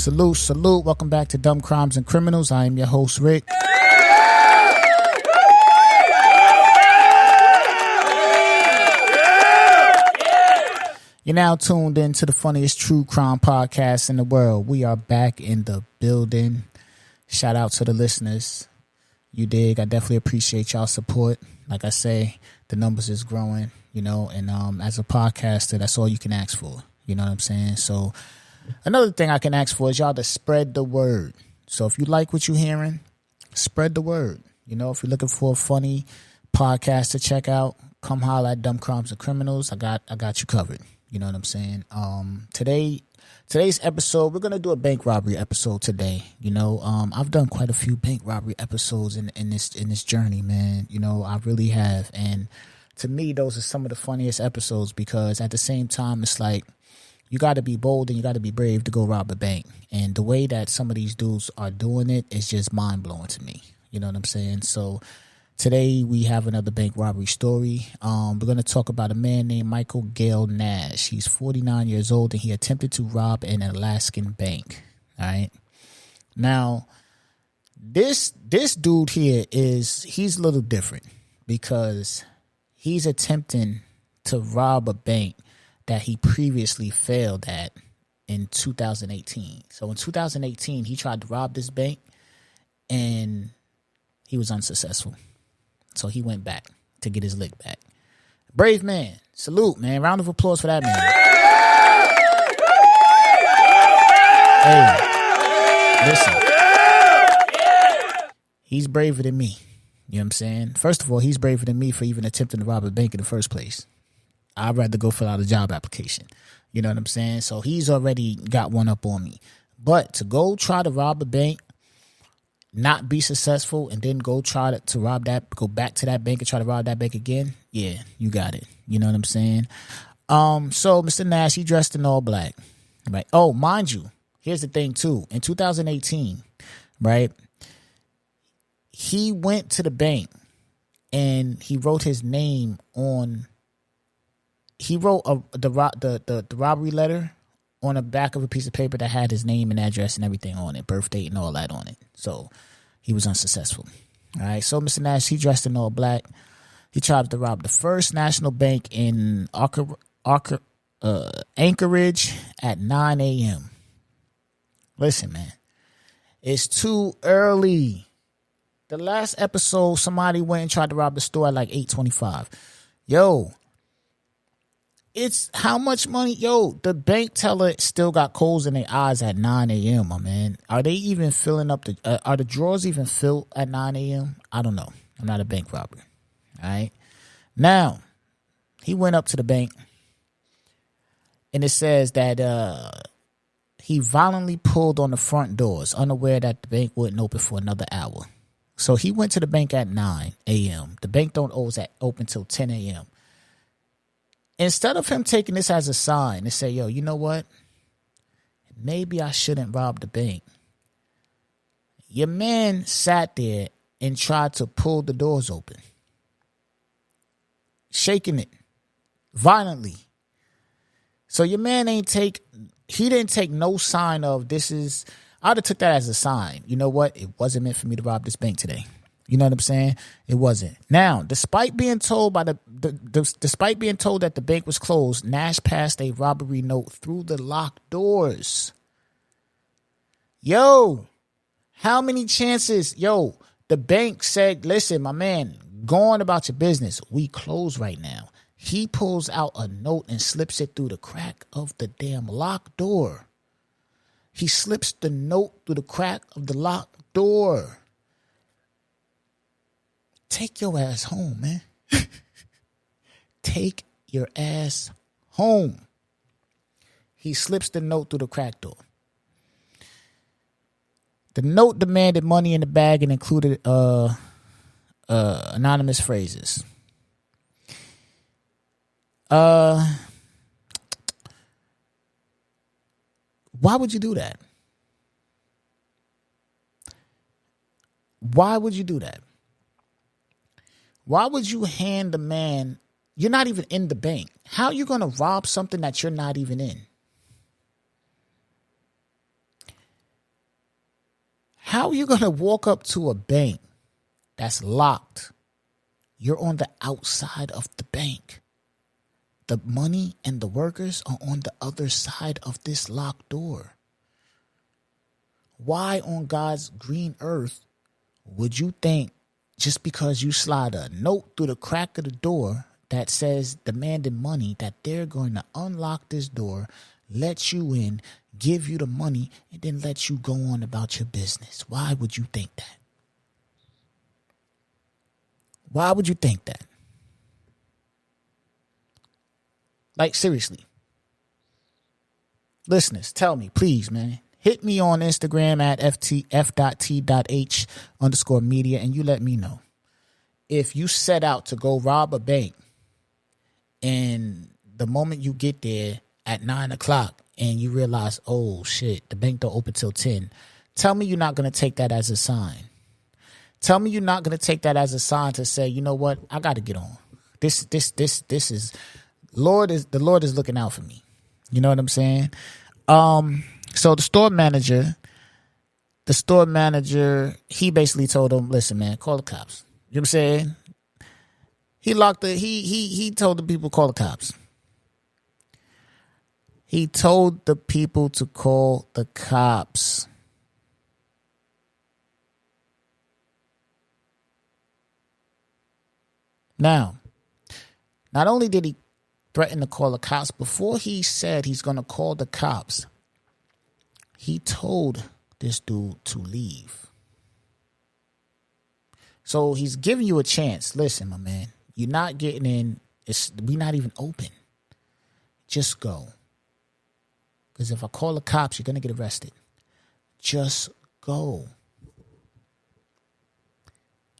Salute, salute. Welcome back to Dumb Crimes and Criminals. I am your host, Rick. You're now tuned in to the funniest true crime podcast in the world. We are back in the building. Shout out to the listeners. You dig? I definitely appreciate y'all support. Like I say, the numbers is growing, and as a podcaster, that's all you can ask for. You know what I'm saying? So another thing I can ask for is y'all to spread the word. So if you like what you're hearing, spread the word. If you're looking for a funny podcast to check out, come holler at Dumb Crimes and Criminals. I got you covered. You know what I'm saying? Today's episode, we're gonna do a bank robbery episode today. I've done quite a few bank robbery episodes in this journey, man. I really have, and to me, those are some of the funniest episodes because at the same time, it's like you got to be bold and you got to be brave to go rob a bank. And the way that some of these dudes are doing it is just mind blowing to me. You know what I'm saying? So today we have another bank robbery story. We're going to talk about a man named Michael Gale Nash. He's 49 years old and he attempted to rob an Alaskan bank. All right. Now, this dude here he's a little different because he's attempting to rob a bank that he previously failed at in 2018. So in 2018, he tried to rob this bank and he was unsuccessful. So he went back to get his lick back. Brave man. Salute, man. Round of applause for that man. Hey, listen. He's braver than me. You know what I'm saying? First of all, he's braver than me for even attempting to rob a bank in the first place. I'd rather go fill out a job application. You know what I'm saying? So he's already got one up on me. But to go try to rob a bank, not be successful, and then go try to rob that, go back to that bank and try to rob that bank again, yeah, you got it. You know what I'm saying? So Mr. Nash, he dressed in all black. Right? Oh, mind you, here's the thing too. In 2018, right, he went to the bank and he wrote his name on. He wrote the robbery letter on the back of a piece of paper that had his name and address and everything on it, birth date and all that on it. So he was unsuccessful. All right. So Mr. Nash, he dressed in all black. He tried to rob the First National Bank in Anchorage at 9 a.m. Listen, man, it's too early. The last episode, somebody went and tried to rob the store at like 8:25. Yo. It's how much money? Yo, the bank teller still got coals in their eyes at 9 a.m., my man. Are they even filling up are the drawers even filled at 9 a.m.? I don't know. I'm not a bank robber. All right. Now, he went up to the bank and it says that he violently pulled on the front doors, unaware that the bank wouldn't open for another hour. So he went to the bank at 9 a.m. The bank don't open till 10 a.m. Instead of him taking this as a sign and say, yo, you know what? Maybe I shouldn't rob the bank. Your man sat there and tried to pull the doors open. Shaking it violently. So your man didn't take no sign of this is, I would have took that as a sign. You know what? It wasn't meant for me to rob this bank today. You know what I'm saying? It wasn't. Now, despite being told that the bank was closed, Nash passed a robbery note through the locked doors. Yo, how many chances? Yo, the bank said, listen, my man, go on about your business. We close right now. He pulls out a note and slips it through the crack of the damn locked door. He slips the note through the crack of the locked door. Take your ass home, man. Take your ass home. He slips the note through the crack door. The note demanded money in the bag and included anonymous phrases. Why would you do that? Why would you do that? Why would you hand the man, you're not even in the bank. How are you going to rob something that you're not even in? How are you going to walk up to a bank that's locked? You're on the outside of the bank. The money and the workers are on the other side of this locked door. Why on God's green earth would you think just because you slide a note through the crack of the door that says demanding money, that they're going to unlock this door, let you in, give you the money, and then let you go on about your business? Why would you think that? Why would you think that? Like, seriously. Listeners, tell me, please, man. Hit me on Instagram at f.t.h_media and you let me know. If you set out to go rob a bank and the moment you get there at 9 o'clock and you realize, oh shit, the bank don't open till 10, tell me you're not going to take that as a sign. Tell me you're not going to take that as a sign to say, you know what, I got to get on. This is, the Lord is looking out for me. You know what I'm saying? So the store manager, he basically told him, listen, man, call the cops. You know what I'm saying? He told the people, call the cops. He told the people to call the cops. Now, not only did he threaten to call the cops, before he said he's going to call the cops, he told this dude to leave. So he's giving you a chance. Listen, my man, you're not getting in. We're not even open. Just go. Because if I call the cops, you're going to get arrested. Just go.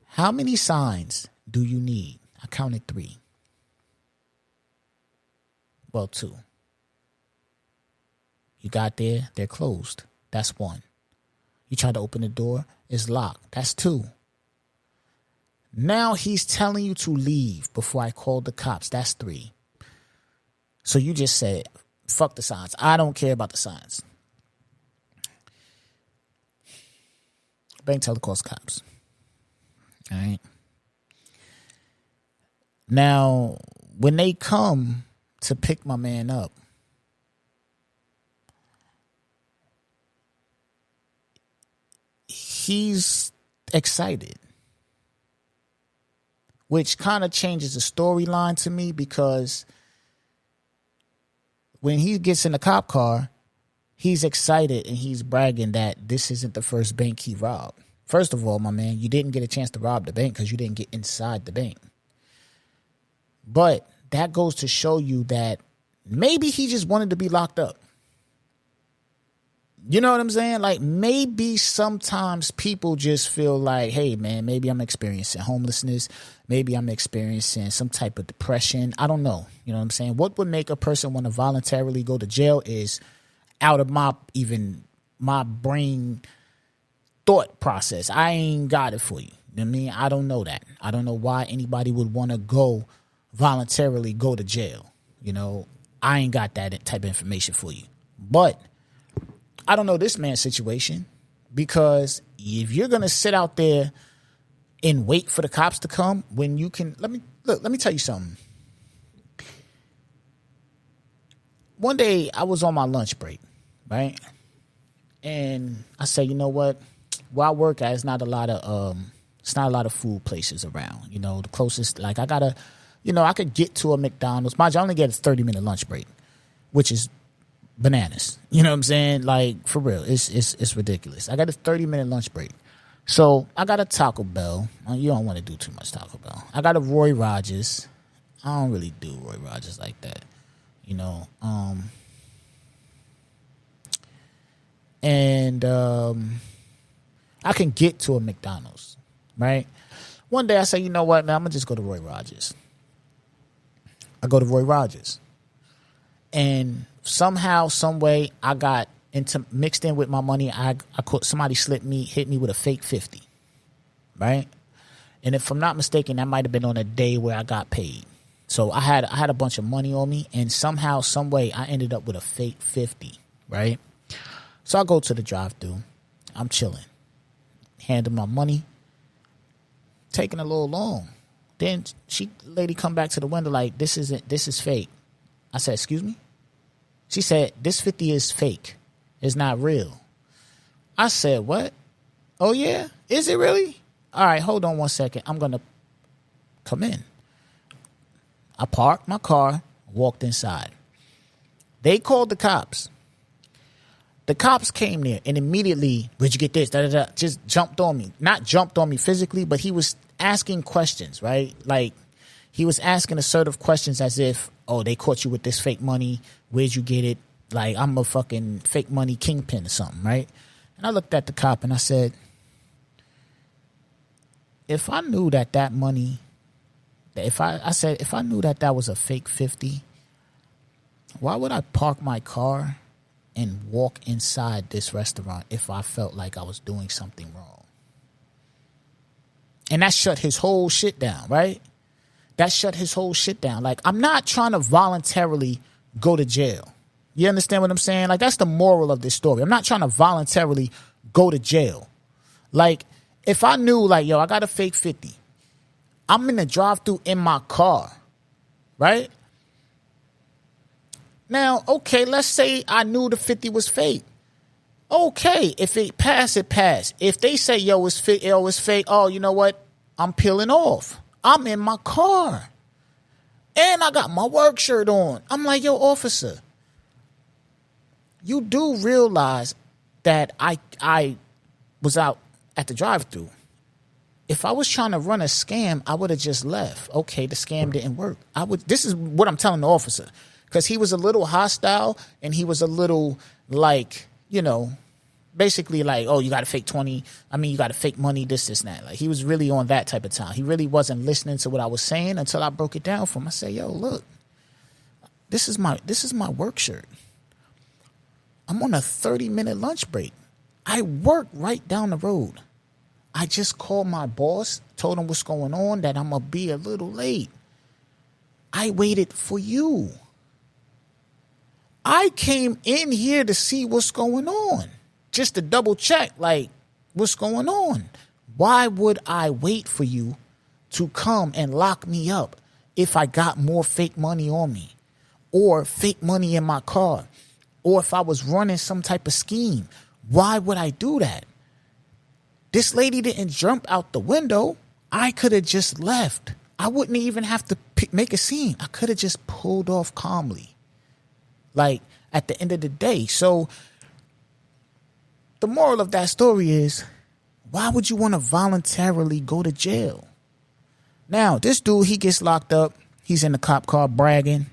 How many signs do you need? I counted 3. Well, 2. You got there, they're closed. That's 1. You tried to open the door, it's locked. That's 2. Now he's telling you to leave before I call the cops. That's 3. So you just said, fuck the signs. I don't care about the signs. Bank teller calls cops. All right. Now, when they come to pick my man up, he's excited, which kind of changes the storyline to me, because when he gets in the cop car, he's excited and he's bragging that this isn't the first bank he robbed. First of all, my man, you didn't get a chance to rob the bank because you didn't get inside the bank. But that goes to show you that maybe he just wanted to be locked up. You know what I'm saying? Like, maybe sometimes people just feel like, hey, man, maybe I'm experiencing homelessness. Maybe I'm experiencing some type of depression. I don't know. You know what I'm saying? What would make a person want to voluntarily go to jail is out of my brain thought process. I ain't got it for you. You know what I mean? I don't know that. I don't know why anybody would want to voluntarily go to jail. You know, I ain't got that type of information for you. But I don't know this man's situation, because if you're going to sit out there and wait for the cops to come when you can, let me tell you something. One day I was on my lunch break, right? And I said, you know what? Where I work at, it's not a lot of food places around. You know, the closest, like, I could get to a McDonald's. Mind you, I only get a 30-minute lunch break, which is bananas. You know what I'm saying? Like, for real, it's ridiculous. I got a 30-minute lunch break. So I got a Taco Bell. You don't want to do too much Taco Bell. I got a Roy Rogers. I don't really do Roy Rogers like that. You know, and I can get to a McDonald's, right? One day I say, you know what, man, I'm going to just go to Roy Rogers. I go to Roy Rogers. And somehow, some way, I got mixed in with my money. Somebody hit me with a fake 50, right? And if I'm not mistaken, that might have been on a day where I got paid. So I had a bunch of money on me, and somehow, some way, I ended up with a fake 50, right? So I go to the drive-thru. I'm chilling. handed my money. Taking a little long. Then lady come back to the window like, this is fake. I said, excuse me? She said, this 50 is fake. It's not real. I said, what? Oh, yeah? Is it really? All right, hold on 1 second. I'm going to come in. I parked my car, walked inside. They called the cops. The cops came there and immediately, where'd you get this? Da, da, da, just jumped on me. Not jumped on me physically, but he was asking questions, right? Like, he was asking assertive questions as if, oh, they caught you with this fake money. Where'd you get it? Like, I'm a fucking fake money kingpin or something, right? And I looked at the cop and I said, if I knew that money, if I knew that was a fake 50, why would I park my car and walk inside this restaurant if I felt like I was doing something wrong? And that shut his whole shit down, right? That shut his whole shit down. Like, I'm not trying to voluntarily go to jail. You understand what I'm saying? Like, that's the moral of this story. I'm not trying to voluntarily go to jail. Like, if I knew, like, yo, I got a fake 50. I'm in the drive-thru in my car, right? Now, okay, let's say I knew the 50 was fake. Okay, if it passed, it passed. If they say, yo, it's fake, oh, you know what? I'm peeling off. I'm in my car. And I got my work shirt on. I'm like, yo, officer, you do realize that I was out at the drive-thru. If I was trying to run a scam, I would have just left. Okay, the scam didn't work. This is what I'm telling the officer. Because he was a little hostile and he was a little like, you know, basically like, oh, you got to fake 20. I mean, you got to fake money, this, and that. Like, he was really on that type of time. He really wasn't listening to what I was saying until I broke it down for him. I said, yo, look, this is my work shirt. I'm on a 30-minute lunch break. I work right down the road. I just called my boss, told him what's going on, that I'm going to be a little late. I waited for you. I came in here to see what's going on, just to double check, like, what's going on? Why would I wait for you to come and lock me up if I got more fake money on me or fake money in my car or if I was running some type of scheme? Why would I do that? This lady didn't jump out the window. I could have just left. I wouldn't even have to make a scene. I could have just pulled off calmly. Like, at the end of the day. So the moral of that story is, why would you want to voluntarily go to jail? Now, this dude, he gets locked up. He's in the cop car bragging.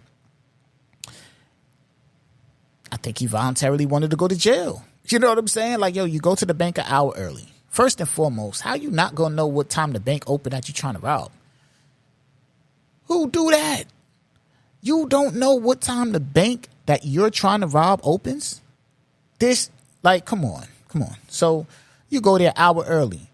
I think he voluntarily wanted to go to jail. You know what I'm saying? Like, yo, you go to the bank an hour early. First and foremost, how you not going to know what time the bank open that you trying to rob? Who do that? You don't know what time the bank that you're trying to rob opens? This, like, come on. So you go there an hour early.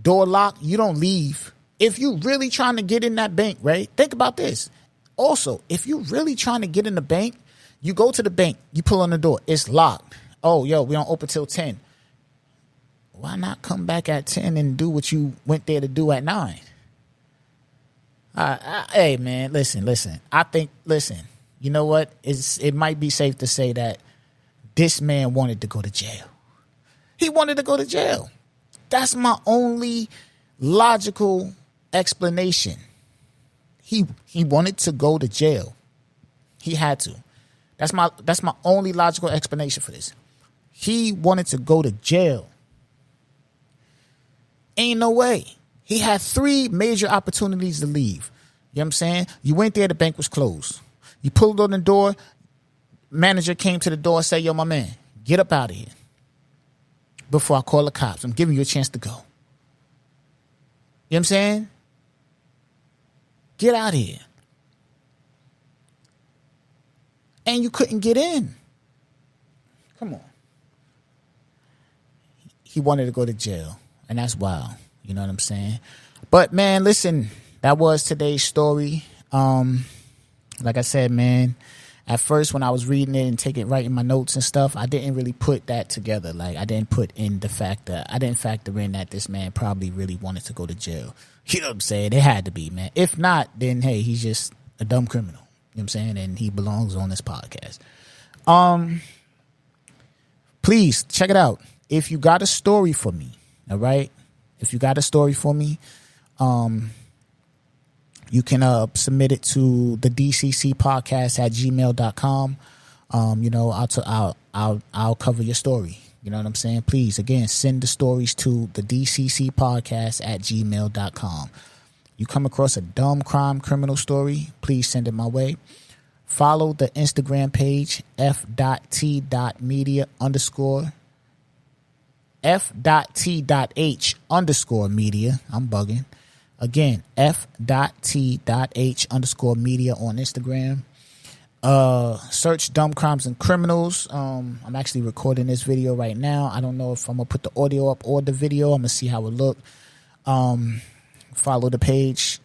Door locked, you don't leave. If you really trying to get in that bank, right? Think about this. Also, if you really trying to get in the bank, you go to the bank, you pull on the door, it's locked. Oh, yo, we don't open till 10. Why not come back at 10 and do what you went there to do at 9? Hey, man, listen. You know what? It might be safe to say that this man wanted to go to jail. He wanted to go to jail. That's my only logical explanation. He wanted to go to jail. He had to. That's my only logical explanation for this. He wanted to go to jail. Ain't no way. He had 3 major opportunities to leave. You know what I'm saying? You went there, the bank was closed. You pulled on the door, manager came to the door and said, yo, my man, get up out of here before I call the cops. I'm giving you a chance to go. You know what I'm saying? Get out of here. And you couldn't get in. Come on. He wanted to go to jail. And that's wild. You know what I'm saying? But, man, listen, that was today's story. Like I said, man, at first when I was reading it and writing my notes and stuff, I didn't really put that together. Like, I didn't put in the fact that I didn't factor in that this man probably really wanted to go to jail. You know what I'm saying? It had to be, man. If not, then hey, he's just a dumb criminal. You know what I'm saying? And he belongs on this podcast. Please check it out. If you got a story for me, all right? If you got a story for me, you can submit it to thedccpodcast at gmail.com. I'll cover your story. You know what I'm saying? Please, again, send the stories to thedccpodcast at gmail.com. You come across a dumb crime criminal story, please send it my way. Follow the Instagram page, f.t.media_, f.t.h_media. I'm bugging. Again, f.t.h_media on Instagram. Search Dumb Crimes and Criminals. I'm actually recording this video right now. I don't know if I'm going to put the audio up or the video. I'm going to see how it look. Follow the page.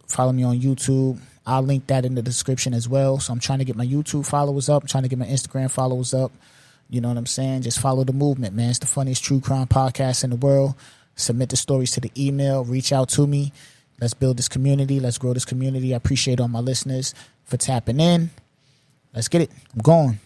Follow me on YouTube. I'll link that in the description as well. So I'm trying to get my YouTube followers up. I'm trying to get my Instagram followers up. You know what I'm saying? Just follow the movement, man. It's the funniest true crime podcast in the world. Submit the stories to the email. Reach out to me. Let's build this community. Let's grow this community. I appreciate all my listeners for tapping in. Let's get it. I'm going.